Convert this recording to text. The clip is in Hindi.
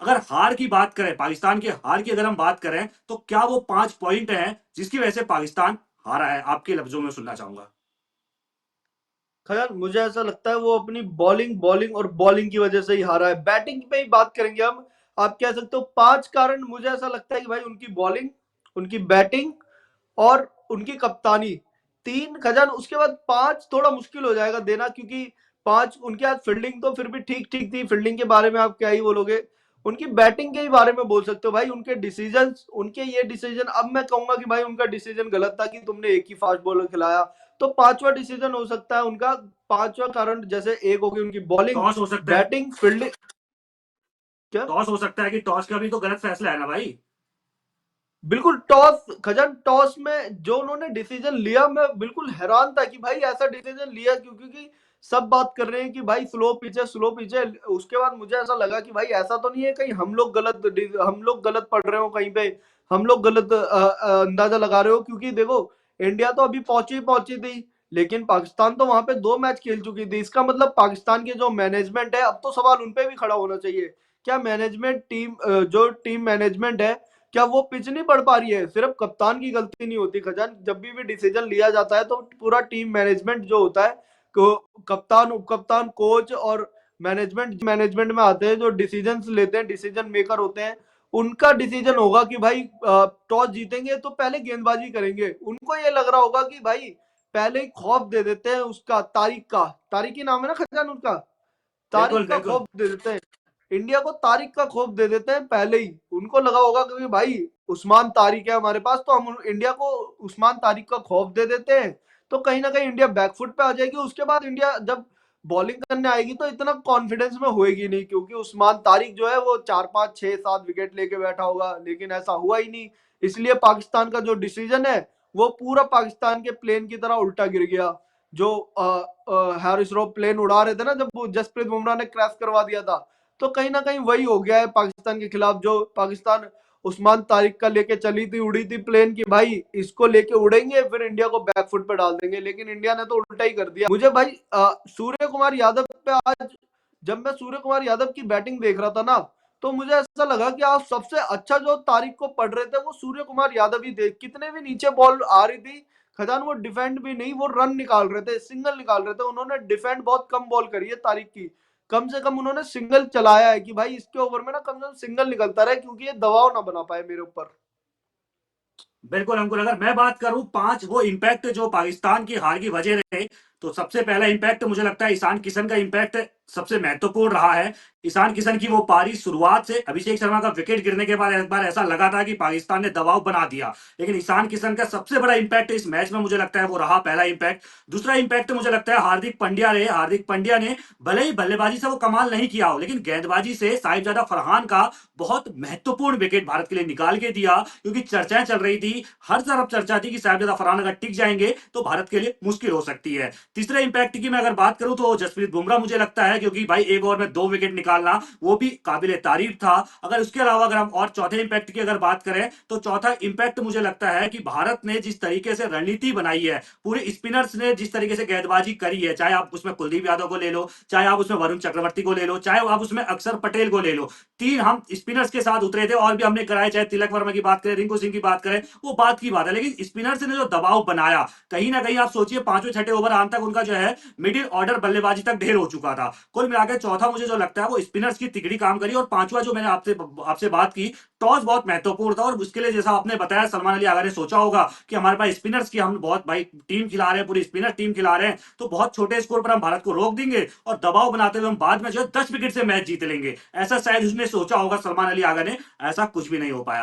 अगर हार की बात करें, पाकिस्तान की हार की अगर हम बात करें, तो क्या वो 5 पॉइंट हैं जिसकी वजह से पाकिस्तान हारा है? आपके लफ्जों में सुनना चाहूंगा। खैर मुझे ऐसा लगता है वो अपनी बॉलिंग बॉलिंग और बॉलिंग की वजह से ही हारा है। बैटिंग पे ही बात करेंगे हम, आप कह सकते हो 5 कारण। मुझे ऐसा लगता है कि भाई उनकी बॉलिंग, उनकी बैटिंग और उनकी कप्तानी, 3 खजान। उसके बाद 5 थोड़ा मुश्किल हो जाएगा देना, क्योंकि 5 उनके हाथ फील्डिंग तो फिर भी ठीक ठीक थी। फील्डिंग के बारे में आप क्या ही बोलोगे, उनकी बैटिंग के ही बारे में बोल सकते हो भाई। उनके डिसीजन, उनके ये डिसीजन, अब मैं कहूंगा कि भाई उनका डिसीजन गलत था कि तुमने एक ही फास्ट बॉलर खिलाया। तो 5वां डिसीजन हो सकता है उनका। 5वां कारण जैसे एक होगी उनकी बॉलिंग, टॉस हो सकता है। Batting, fielding. क्या? टॉस हो सकता है कि टॉस का भी तो गलत फैसला है ना भाई। बिल्कुल टॉस खजन, टॉस में जो उन्होंने डिसीजन लिया, मैं बिल्कुल हैरान था कि भाई ऐसा डिसीजन लिया क्यों, क्योंकि सब बात कर रहे हैं कि भाई स्लो पिच है, स्लो पिच है। उसके बाद मुझे ऐसा लगा कि भाई ऐसा तो नहीं है कहीं हम लोग गलत पढ़ रहे हो कहीं पे, हम लोग गलत अंदाजा लगा रहे हो। क्योंकि देखो, इंडिया तो अभी पहुंची थी, लेकिन पाकिस्तान तो वहां पे 2 मैच खेल चुकी थी। इसका मतलब पाकिस्तान के जो मैनेजमेंट है, अब तो सवाल उनपे भी खड़ा होना चाहिए। क्या मैनेजमेंट टीम, जो टीम मैनेजमेंट है, क्या वो पिच नहीं पढ़ पा रही है? सिर्फ कप्तान की गलती नहीं होती खजान, जब भी डिसीजन लिया जाता है तो पूरा टीम मैनेजमेंट जो होता है, कप्तान, उप कप्तान, कोच और मैनेजमेंट में आते हैं, जो डिसीजन लेते हैं, डिसीजन मेकर होते हैं, उनका डिसीजन होगा कि भाई टॉस जीतेंगे तो पहले गेंदबाजी करेंगे। उनको ये लग रहा होगा कि भाई पहले ही खौफ दे देते हैं उसका, तारिक ही नाम है ना खजान उसका, बिल्कुल तारिक का बिल्कुल। खौफ दे देते हैं। इंडिया को तारिक का खौफ दे देते हैं पहले ही। उनको लगा होगा कि भाई उस्मान तारिक है हमारे पास, तो हम इंडिया को उस्मान तारिक का खौफ दे देते हैं। तो कहीं ना कहीं इंडिया बैकफुट पे आ जाएगी। उसके बाद इंडिया जब बॉलिंग करने आएगी तो इतना कॉन्फिडेंस में होएगी नहीं, क्योंकि उस्मान तारिक जो है वो 4 5 6 7 विकेट लेके बैठा होगा, लेकिन ऐसा हुआ ही नहीं। इसलिए पाकिस्तान का जो डिसीजन है, वो पूरा पाकिस्तान के प्लेन की तरह उल्टा गिर गया। जो हैरिस रॉफ प्लेन उड़ा रहे थे ना, जब वो जसप्रीत बुमराह ने क्रैश करवा दिया था, तो कहीं ना कहीं वही हो गया है पाकिस्तान के खिलाफ। जो पाकिस्तान उस्मान तारिक का लेके चली थी, उड़ी थी प्लेन की, भाई इसको लेके उड़ेंगे फिर इंडिया को बैकफुट पे डाल देंगे, लेकिन इंडिया ने तो उल्टा ही कर दिया। मुझे भाई सूर्य कुमार यादव पे आज, जब मैं सूर्य कुमार यादव की बैटिंग देख रहा था ना, तो मुझे ऐसा लगा कि आप सबसे अच्छा जो तारिक को पढ़ रहे थे वो सूर्य कुमार यादव ही थे। कितने भी नीचे बॉल आ रही थी खजान, वो डिफेंड भी नहीं, वो रन निकाल रहे थे, सिंगल निकाल रहे थे। उन्होंने डिफेंड बहुत कम बॉल करी है तारिक की, कम से कम उन्होंने सिंगल चलाया है कि भाई इसके ओवर में ना कम से कम सिंगल निकलता रहे, क्योंकि ये दबाव ना बना पाए मेरे ऊपर। बिल्कुल अंकुर, अगर मैं बात करूं 5 वो इम्पैक्ट जो पाकिस्तान की हार की वजह रहे, तो सबसे पहला इम्पैक्ट मुझे लगता है ईशान किशन का इम्पैक्ट सबसे महत्वपूर्ण रहा है। ईशान किशन की वो पारी शुरुआत से अभिषेक शर्मा का विकेट गिरने के बाद एक बार ऐसा लगा था कि पाकिस्तान ने दबाव बना दिया, लेकिन ईशान किशन का सबसे बड़ा इम्पैक्ट इस मैच में मुझे लगता है वो रहा, पहला इम्पैक्ट। दूसरा इम्पैक्ट मुझे लगता है हार्दिक पांड्या रहे। हार्दिक पांड्या ने भले ही बल्लेबाजी से वो कमाल नहीं किया हो, लेकिन गेंदबाजी से साहिबजादा फरहान का बहुत महत्वपूर्ण विकेट भारत के लिए निकाल के दिया, क्योंकि चर्चाएं चल रही थी, हर तरफ चर्चा थी कि साहिबजादा फरहान अगर टिक जाएंगे तो भारत के लिए मुश्किल हो सकती है। तीसरे इंपैक्ट की मैं अगर बात करूं तो जसप्रीत बुमराह मुझे लगता है, क्योंकि भाई एक ओवर में 2 विकेट निकालना वो भी काबिले तारीफ था। अगर उसके अलावा अगर हम और चौथे इंपैक्ट की अगर बात करें, तो चौथा इंपैक्ट मुझे लगता है कि भारत ने जिस तरीके से रणनीति बनाई है, पूरे स्पिनर्स ने जिस तरीके से गेंदबाजी करी है, चाहे आप उसमें कुलदीप यादव को ले लो, चाहे आप उसमें वरुण चक्रवर्ती को ले लो, चाहे आप उसमें अक्षर पटेल को ले लो, 3 हम स्पिनर्स के साथ उतरे थे और भी हमने कराए, चाहे तिलक वर्मा की बात करें, रिंकू सिंह की बात करें, वो बात की बात है, लेकिन स्पिनर्स ने जो दबाव बनाया, कहीं ना कहीं आप सोचिए 5वें 6ठे ओवर आने तक उनका जो है मिडिल ऑर्डर बल्लेबाजी तक ढेर हो चुका था। कुल मिलाकर चौथा मुझे जो लगता है वो स्पिनर्स की तिकड़ी काम करी। और पांचवा जो मैंने आपसे आपसे बात की, टॉस बहुत महत्वपूर्ण था, और उसके लिए जैसा आपने बताया सलमान अली आगा ने सोचा होगा कि हमारे पास स्पिनर्स की, हम बहुत भाई टीम खिला रहे हैं, पूरी स्पिनर टीम खिला रहे हैं, तो बहुत छोटे स्कोर पर हम भारत को रोक देंगे और दबाव बनाते हुए हम बाद में जो है 10 विकेट से मैच जीत लेंगे। ऐसा शायद उसने सोचा होगा सलमान अली आगा ने, ऐसा कुछ भी नहीं हो पाया।